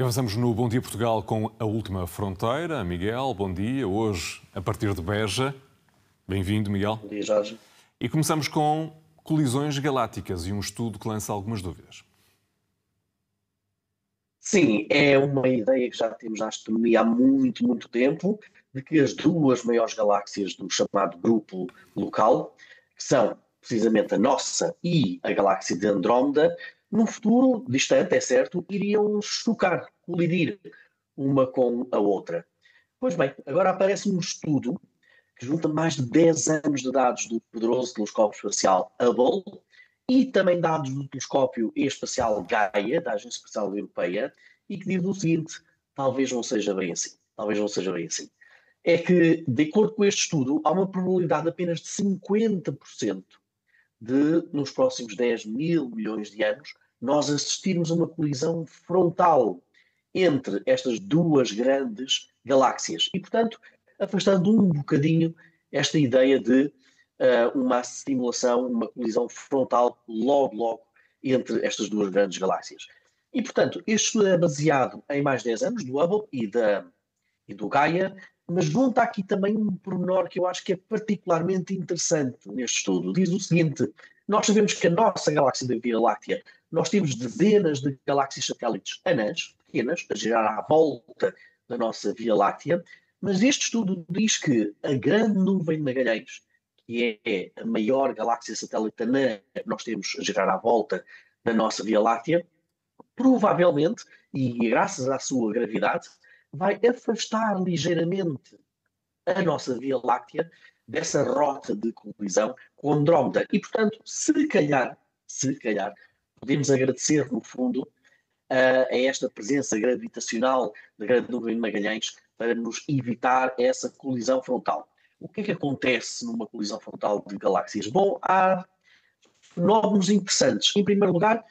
E avançamos no Bom Dia Portugal com a última fronteira. Miguel, bom dia. Hoje, a partir de Beja. Bem-vindo, Miguel. Bom dia, Jorge. E começamos com colisões galácticas e um estudo que lança algumas dúvidas. Sim, é uma ideia que já temos na astronomia há muito, muito tempo, de que as duas maiores galáxias do chamado grupo local, que são precisamente a nossa e a galáxia de Andrómeda, num futuro distante, é certo, iriam chocar, colidir uma com a outra. Pois bem, agora aparece um estudo que junta mais de 10 anos de dados do poderoso telescópio espacial Hubble e também dados do telescópio espacial Gaia, da Agência Espacial Europeia, e que diz o seguinte: talvez não seja bem assim. Talvez não seja bem assim. É que, de acordo com este estudo, há uma probabilidade apenas de 50% de, nos próximos 10 mil milhões de anos, nós assistirmos a uma colisão frontal entre estas duas grandes galáxias. E, portanto, afastando um bocadinho esta ideia de uma simulação, uma colisão frontal logo entre estas duas grandes galáxias. E, portanto, este estudo é baseado em mais 10 anos do Hubble e do Gaia, mas junta aqui também um pormenor que eu acho que é particularmente interessante neste estudo. Diz o seguinte: nós sabemos que a nossa galáxia da Via Láctea, nós temos dezenas de galáxias satélites anãs, pequenas, a girar à volta da nossa Via Láctea, mas este estudo diz que a grande nuvem de Magalhães, que é a maior galáxia satélite anã que nós temos a girar à volta da nossa Via Láctea, provavelmente, e graças à sua gravidade, vai afastar ligeiramente a nossa Via Láctea dessa rota de colisão com Andrómeda. E, portanto, se calhar, podemos agradecer, no fundo, a esta presença gravitacional da grande nuvem de Magalhães para nos evitar essa colisão frontal. O que é que acontece numa colisão frontal de galáxias? Bom, há fenómenos interessantes. Em primeiro lugar,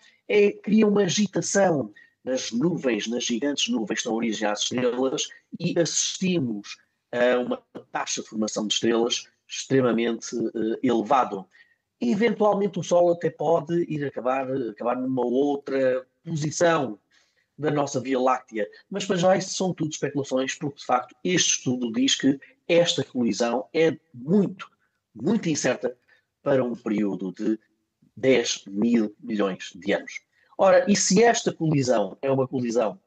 cria uma agitação nas nuvens, nas gigantes nuvens que dão origem às estrelas, e assistimos a uma taxa de formação de estrelas extremamente elevado. E, eventualmente, o Sol até pode ir acabar numa outra posição da nossa Via Láctea. Mas, para já, isso são tudo especulações, porque, de facto, este estudo diz que esta colisão é muito, muito incerta para um período de 10 mil milhões de anos. Ora, e se esta colisão é uma colisão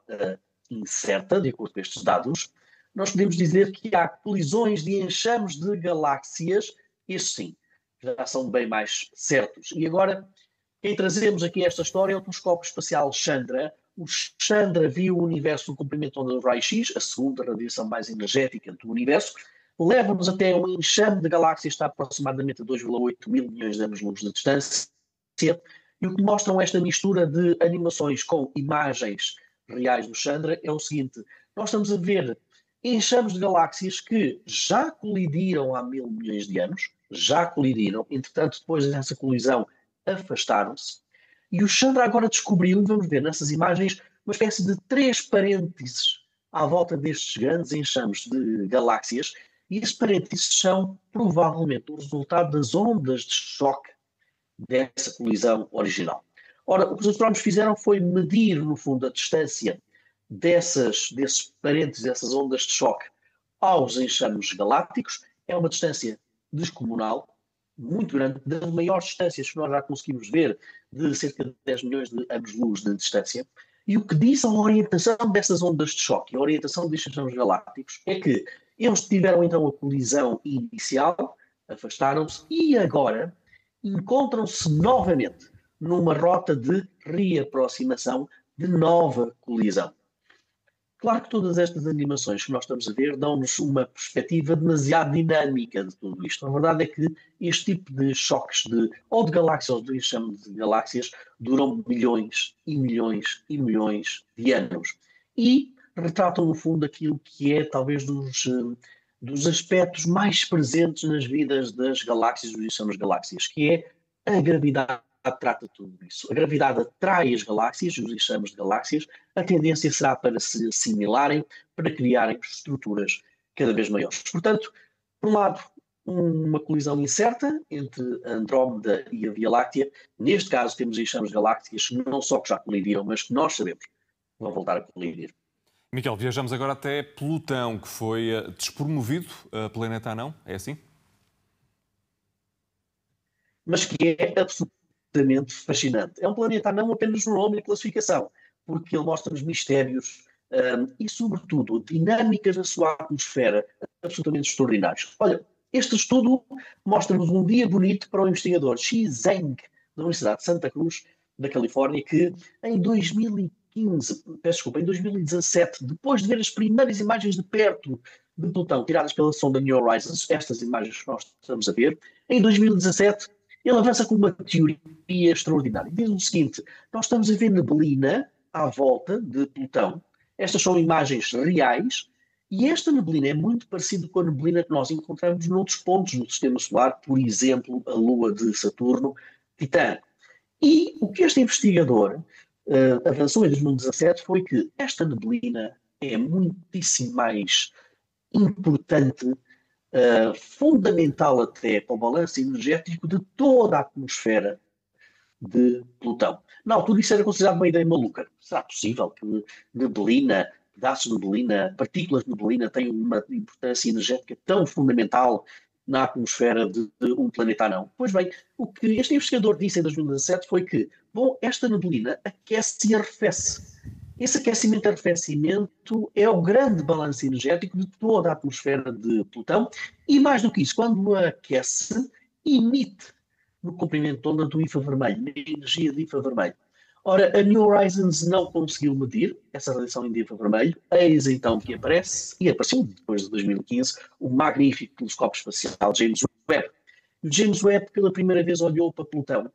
incerta, de acordo com estes dados, nós podemos dizer que há colisões de enxames de galáxias, estes sim, já são bem mais certos. E agora, quem trazemos aqui esta história é o telescópio espacial Chandra. O Chandra viu o universo no comprimento de onda do raio-x, a segunda radiação mais energética do universo, leva-nos até um enxame de galáxias, está aproximadamente a 2,8 mil milhões de anos-luz de distância, e o que mostram esta mistura de animações com imagens reais do Chandra é o seguinte: nós estamos a ver enxames de galáxias que já colidiram há mil milhões de anos, já colidiram, entretanto, depois dessa colisão, afastaram-se, e o Chandra agora descobriu, vamos ver nessas imagens, uma espécie de 3 parênteses à volta destes grandes enxames de galáxias, e esses parênteses são provavelmente o resultado das ondas de choque dessa colisão original. Ora, o que os astrónomos fizeram foi medir, no fundo, a distância desses parênteses, dessas ondas de choque, aos enxames galácticos. É uma distância descomunal, muito grande, das maiores distâncias que nós já conseguimos ver, de cerca de 10 milhões de anos-luz de distância. E o que diz a orientação dessas ondas de choque, a orientação destes enxames galácticos, é que eles tiveram então a colisão inicial, afastaram-se, e agora encontram-se novamente numa rota de reaproximação, de nova colisão. Claro que todas estas animações que nós estamos a ver dão-nos uma perspectiva demasiado dinâmica de tudo isto. A verdade é que este tipo de choques ou de galáxias ou de enxame de galáxias duram milhões e milhões e milhões de anos. E retratam, no fundo, aquilo que é talvez dos aspectos mais presentes nas vidas das galáxias, dos enxames de galáxias, que é a gravidade. Trata tudo isso. A gravidade atrai as galáxias, os enxames de galáxias. A tendência será para se assimilarem, para criarem estruturas cada vez maiores. Portanto, por um lado, uma colisão incerta entre a Andrómeda e a Via Láctea. Neste caso, temos enxames de galáxias não só que já colidiram, mas que nós sabemos vão voltar a colidir. Miguel, viajamos agora até Plutão, que foi despromovido a planeta anão, é assim? Mas que é absolutamente fascinante. É um planeta não apenas no nome e classificação, porque ele mostra-nos mistérios e, sobretudo, dinâmicas da sua atmosfera absolutamente extraordinários. Olha, este estudo mostra-nos um dia bonito para o investigador Xi Zheng, da Universidade de Santa Cruz, da Califórnia, que em 2015, peço desculpa, em 2017, depois de ver as primeiras imagens de perto de Plutão tiradas pela sonda New Horizons, estas imagens que nós estamos a ver, em 2017 ele avança com uma teoria extraordinária. Diz o seguinte: nós estamos a ver neblina à volta de Plutão. Estas são imagens reais e esta neblina é muito parecida com a neblina que nós encontramos noutros pontos do Sistema Solar, por exemplo, a Lua de Saturno, Titã. E o que este investigador avançou em 2017 foi que esta neblina é muitíssimo mais importante, fundamental até para o balanço energético de toda a atmosfera de Plutão. Na altura isso era considerado uma ideia maluca. Será possível que neblina, pedaços de neblina, partículas de neblina tenham uma importância energética tão fundamental na atmosfera de um planeta anão? Pois bem, o que este investigador disse em 2017 foi que, bom, esta neblina aquece e arrefece. Esse aquecimento e arrefecimento é o grande balanço energético de toda a atmosfera de Plutão e, mais do que isso, quando aquece, emite no comprimento de onda do infravermelho, na energia de infravermelho. Ora, a New Horizons não conseguiu medir essa radiação em infravermelho, eis então que aparece, e apareceu depois de 2015, o magnífico telescópio espacial James Webb. E o James Webb, pela primeira vez, olhou para Plutão.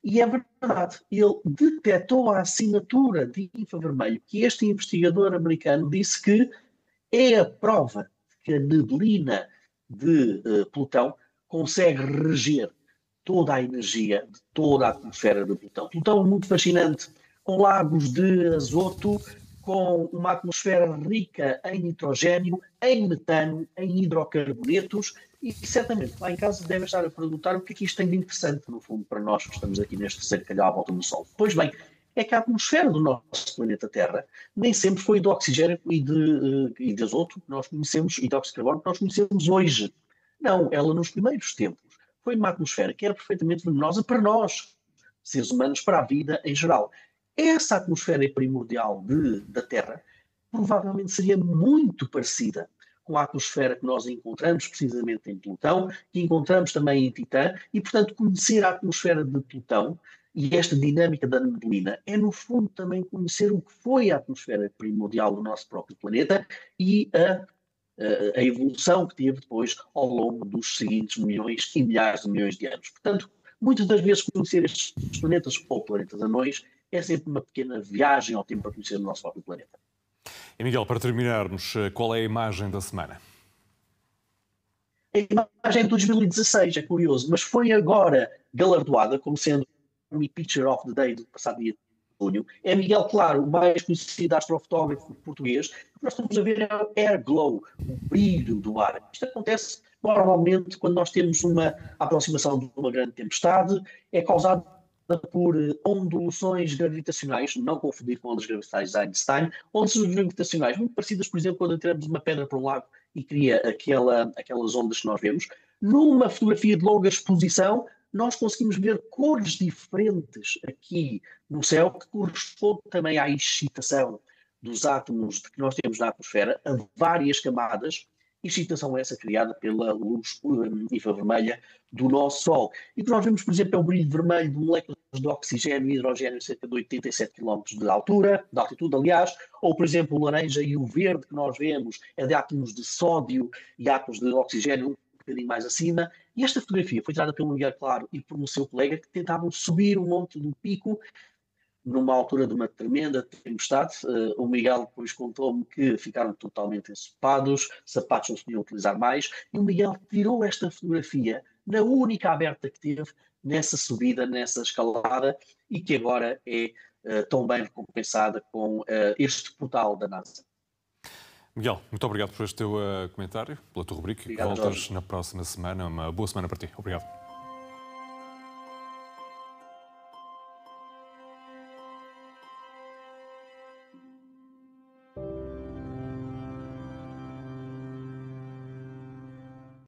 E é verdade, ele detectou a assinatura de infravermelho que este investigador americano disse que é a prova de que a neblina de Plutão consegue reger toda a energia de toda a atmosfera de Plutão. Plutão é muito fascinante, com lagos de azoto, com uma atmosfera rica em nitrogênio, em metano, em hidrocarbonetos, e certamente lá em casa devem estar a perguntar o que é que isto tem de interessante, no fundo, para nós que estamos aqui neste terceiro calhau à volta do Sol. Pois bem, é que a atmosfera do nosso planeta Terra nem sempre foi de oxigênio e de azoto que nós conhecemos, e de óxido de carbono que nós conhecemos hoje. Não, ela nos primeiros tempos foi uma atmosfera que era perfeitamente venenosa para nós, seres humanos, para a vida em geral. Essa atmosfera primordial da Terra provavelmente seria muito parecida com a atmosfera que nós encontramos precisamente em Plutão, que encontramos também em Titã, e, portanto, conhecer a atmosfera de Plutão e esta dinâmica da neblina é, no fundo, também conhecer o que foi a atmosfera primordial do nosso próprio planeta e a evolução que teve depois ao longo dos seguintes milhões e milhares de milhões de anos. Portanto, muitas das vezes conhecer estes planetas ou planetas anões é sempre uma pequena viagem ao tempo para conhecer o nosso próprio planeta. E Miguel, para terminarmos, qual é a imagem da semana? A imagem é de 2016, é curioso, mas foi agora galardoada como sendo o Picture of the Day do passado dia de junho. É Miguel Claro, o mais conhecido astrofotógrafo português. O que nós estamos a ver é o air glow, o brilho do ar. Isto acontece normalmente quando nós temos uma aproximação de uma grande tempestade, é causado por ondulações gravitacionais, não confundir com ondas gravitacionais de Einstein, ondas gravitacionais muito parecidas, por exemplo, quando atiramos uma pedra para um lago e cria aquelas ondas que nós vemos. Numa fotografia de longa exposição, nós conseguimos ver cores diferentes aqui no céu, que corresponde também à excitação dos átomos que nós temos na atmosfera, a várias camadas, excitação essa criada pela luz infravermelha do nosso Sol. E o que nós vemos, por exemplo, é o brilho vermelho de moléculas de oxigênio e hidrogênio a cerca de 87 km de altitude, aliás, ou, por exemplo, o laranja e o verde que nós vemos é de átomos de sódio e átomos de oxigênio um bocadinho mais acima. E esta fotografia foi tirada pelo Miguel Claro e por um seu colega que tentavam subir o monte do Pico numa altura de uma tremenda tempestade. O Miguel depois contou-me que ficaram totalmente ensopados, sapatos não se podiam utilizar mais, e o Miguel tirou esta fotografia na única aberta que teve nessa subida, nessa escalada, e que agora é tão bem recompensada com este portal da NASA. Miguel, muito obrigado por este teu comentário, pela tua rubrica, que voltas na próxima semana. Uma boa semana para ti. Obrigado.